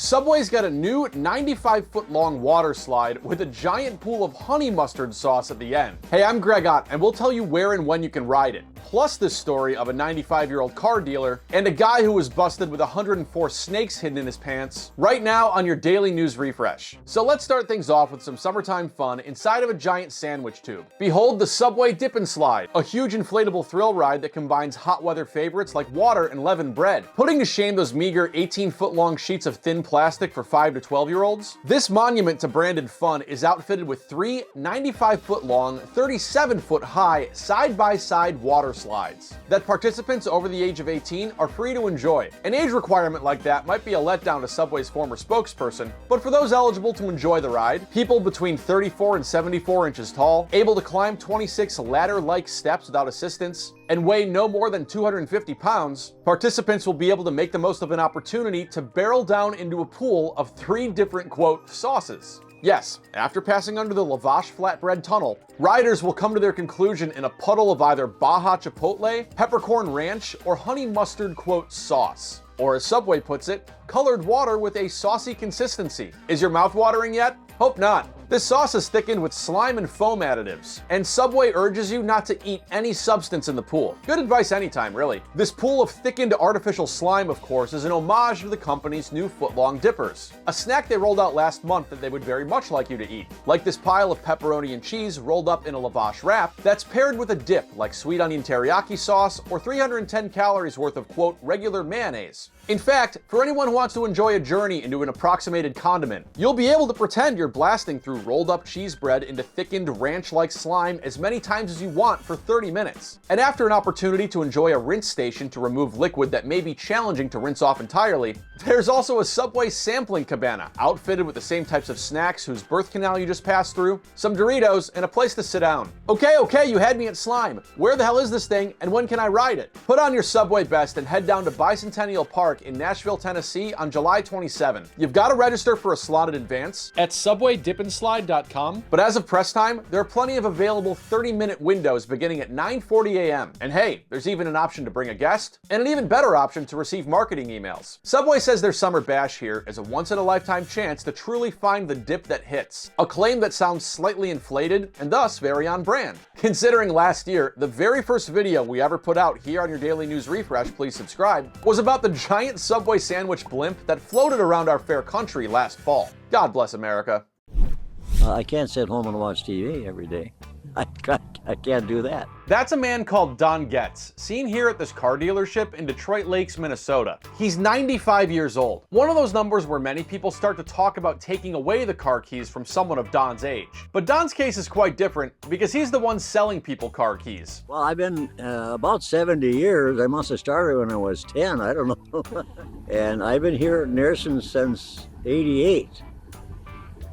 Subway's got a new 95-foot-long water slide with a giant pool of honey mustard sauce at the end. Hey, I'm Greg Ott, and we'll tell you where and when you can ride it. Plus this story of a 95-year-old car dealer and a guy who was busted with 104 snakes hidden in his pants right now on your daily news refresh. So let's start things off with some summertime fun inside of a giant sandwich tube. Behold the Subway Dip and Slide, a huge inflatable thrill ride that combines hot weather favorites like water and leavened bread, putting to shame those meager 18-foot-long sheets of thin plastic for 5 to 12-year-olds. This monument to branded fun is outfitted with 3 95-foot-long, 37-foot-high, side-by-side water slides that participants over the age of 18 are free to enjoy. An age requirement like that might be a letdown to Subway's former spokesperson, but for those eligible to enjoy the ride, people between 34 and 74 inches tall, able to climb 26 ladder-like steps without assistance, and weigh no more than 250 pounds, participants will be able to make the most of an opportunity to barrel down into a pool of 3 different, quote, sauces. Yes, after passing under the Lavash flatbread tunnel, riders will come to their conclusion in a puddle of either Baja Chipotle, peppercorn ranch, or honey mustard, quote, sauce. Or as Subway puts it, colored water with a saucy consistency. Is your mouth watering yet? Hope not. This sauce is thickened with slime and foam additives, and Subway urges you not to eat any substance in the pool. Good advice anytime, really. This pool of thickened artificial slime, of course, is an homage to the company's new foot-long dippers, a snack they rolled out last month that they would very much like you to eat. Like this pile of pepperoni and cheese rolled up in a lavash wrap that's paired with a dip like sweet onion teriyaki sauce or 310 calories worth of, quote, regular mayonnaise. In fact, for anyone who wants to enjoy a journey into an approximated condiment, you'll be able to pretend you're blasting through rolled up cheese bread into thickened ranch-like slime as many times as you want for 30 minutes. And after an opportunity to enjoy a rinse station to remove liquid that may be challenging to rinse off entirely, there's also a Subway sampling cabana outfitted with the same types of snacks whose birth canal you just passed through, some Doritos, and a place to sit down. Okay, you had me at slime. Where the hell is this thing, and when can I ride it? Put on your Subway best and head down to Bicentennial Park in Nashville, Tennessee on July 27. You've got to register for a slot in advance at subwaydipandslide.com, but as of press time, there are plenty of available 30-minute windows beginning at 9:40 a.m. And hey, there's even an option to bring a guest, and an even better option to receive marketing emails. Subway says their summer bash here is a once-in-a-lifetime chance to truly find the dip that hits, a claim that sounds slightly inflated and thus very on brand. Considering last year, the very first video we ever put out here on your Daily News Refresh, please subscribe, was about the giant Subway sandwich blimp that floated around our fair country last fall. God bless America. I can't sit home and watch TV every day. I can't do that. That's a man called Don Getz, seen here at this car dealership in Detroit Lakes, Minnesota. He's 95 years old. One of those numbers where many people start to talk about taking away the car keys from someone of Don's age. But Don's case is quite different because he's the one selling people car keys. Well, I've been about 70 years. I must have started when I was 10, I don't know. And I've been here at nursing since 88.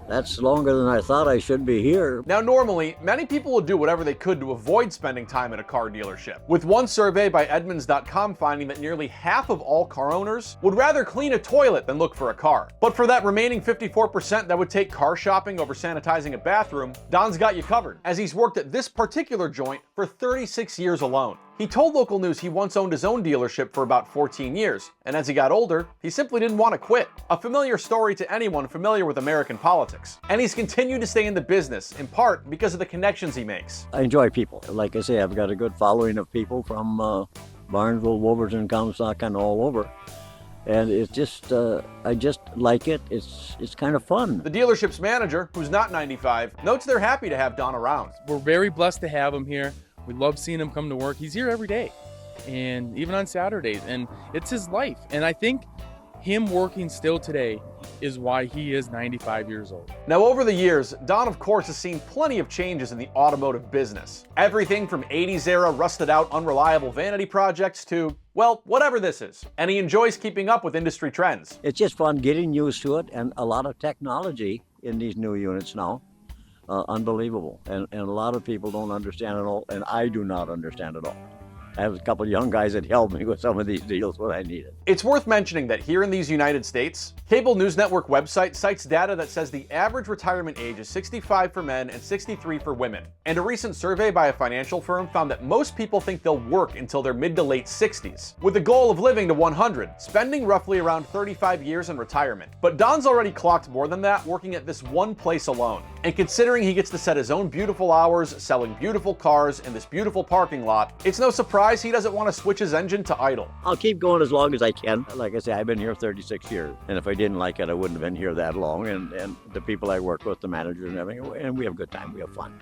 That's longer than I thought I should be here. Now normally, many people would do whatever they could to avoid spending time at a car dealership, with one survey by Edmunds.com finding that nearly half of all car owners would rather clean a toilet than look for a car. But for that remaining 54% that would take car shopping over sanitizing a bathroom, Don's got you covered, as he's worked at this particular joint for 36 years alone. He told local news he once owned his own dealership for about 14 years, and as he got older, he simply didn't want to quit. A familiar story to anyone familiar with American politics. And he's continued to stay in the business, in part because of the connections he makes. I enjoy people. Like I say, I've got a good following of people from Barnesville, Wolverton, Comstock, and all over. And it's just, I just like it. It's kind of fun. The dealership's manager, who's not 95, notes they're happy to have Don around. We're very blessed to have him here. We love seeing him come to work. He's here every day, and even on Saturdays, and it's his life. And I think him working still today is why he is 95 years old. Now, over the years, Don, of course, has seen plenty of changes in the automotive business. Everything from 80s era rusted out, unreliable vanity projects to, well, whatever this is. And he enjoys keeping up with industry trends. It's just fun getting used to it, and a lot of technology in these new units now. Unbelievable. And a lot of people don't understand it all, and I do not understand it all. I have a couple of young guys that help me with some of these deals when I need it. It's worth mentioning that here in these United States, cable news network website cites data that says the average retirement age is 65 for men and 63 for women. And a recent survey by a financial firm found that most people think they'll work until their mid to late 60s, with the goal of living to 100, spending roughly around 35 years in retirement. But Don's already clocked more than that working at this one place alone. And considering he gets to set his own beautiful hours, selling beautiful cars in this beautiful parking lot, it's no surprise he doesn't want to switch his engine to idle. I'll keep going as long as I can. Like I say, I've been here 36 years. And if I didn't like it, I wouldn't have been here that long. And the people I work with, the managers and everything, and we have a good time. We have fun.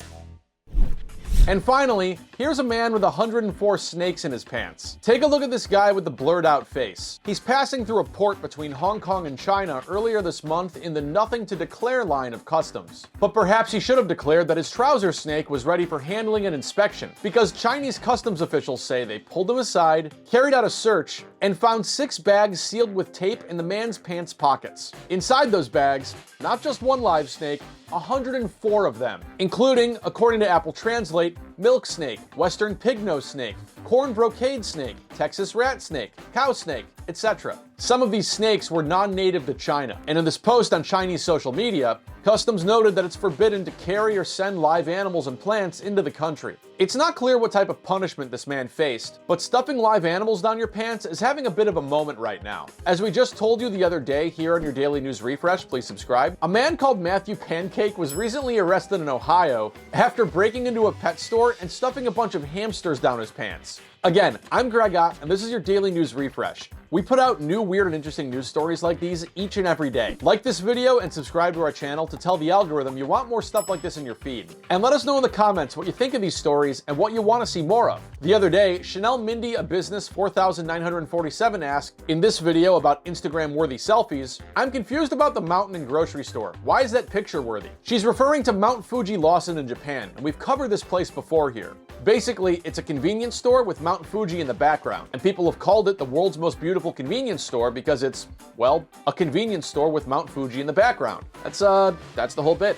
And finally, here's a man with 104 snakes in his pants. Take a look at this guy with the blurred out face. He's passing through a port between Hong Kong and China earlier this month in the nothing to declare line of customs. But perhaps he should have declared that his trouser snake was ready for handling and inspection, because Chinese customs officials say they pulled him aside, carried out a search, and found 6 bags sealed with tape in the man's pants pockets. Inside those bags, not just one live snake, 104 of them, including, according to Apple Translate, milk snake, western pignose snake, corn brocade snake, Texas rat snake, cow snake, etc. Some of these snakes were non-native to China, and in this post on Chinese social media, Customs noted that it's forbidden to carry or send live animals and plants into the country. It's not clear what type of punishment this man faced, but stuffing live animals down your pants is having a bit of a moment right now. As we just told you the other day here on your Daily News Refresh, please subscribe, a man called Matthew Pancake was recently arrested in Ohio after breaking into a pet store and stuffing a bunch of hamsters down his pants. Again, I'm Greg Ott, and this is your Daily News Refresh. We put out new, weird, and interesting news stories like these each and every day. Like this video and subscribe to our channel to tell the algorithm you want more stuff like this in your feed. And let us know in the comments what you think of these stories and what you want to see more of. The other day, Chanel Mindy, a business 4,947 asked, in this video about Instagram-worthy selfies, I'm confused about the mountain and grocery store. Why is that picture worthy? She's referring to Mount Fuji Lawson in Japan, and we've covered this place before here. Basically, it's a convenience store with Mount Fuji in the background, and people have called it the world's most beautiful convenience store because it's, well, a convenience store with Mount Fuji in the background. That's the whole bit.